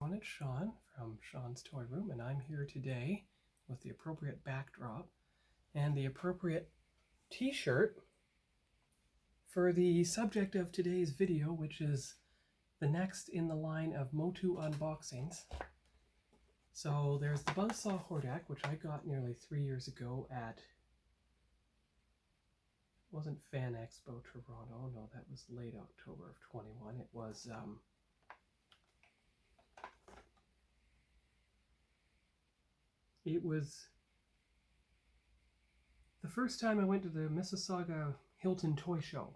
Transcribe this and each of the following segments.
everyone, it's Sean from Sean's Toy Room, and I'm here today with the appropriate backdrop and the appropriate t-shirt for the subject of today's video, which is the next in the line of MOTU unboxings. So there's the Buzzsaw Hordak, which I got nearly 3 years ago at, it wasn't Fan Expo Toronto, no, that was late October of 21. It was the first time I went to the Mississauga Hilton Toy Show,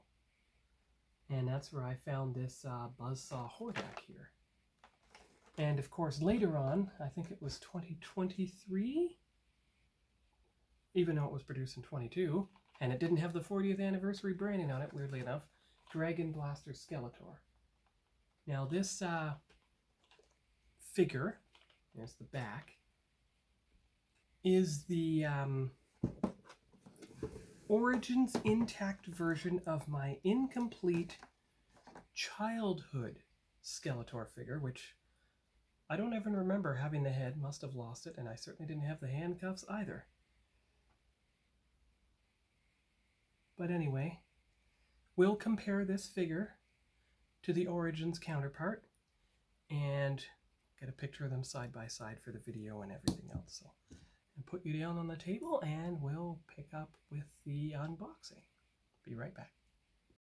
and that's where I found this Buzzsaw Hordak here. And of course later on, I think it was 2023, even though it was produced in 22, and it didn't have the 40th anniversary branding on it, weirdly enough, Dragon Blaster Skeletor. Now this figure, there's the back, is the Origins intact version of my incomplete childhood Skeletor figure, which I don't even remember having the head, must have lost it, and I certainly didn't have the handcuffs either. But anyway, we'll compare this figure to the Origins counterpart and get a picture of them side by side for the video and everything else. So, and put you down on the table and we'll pick up with the unboxing. Be right back.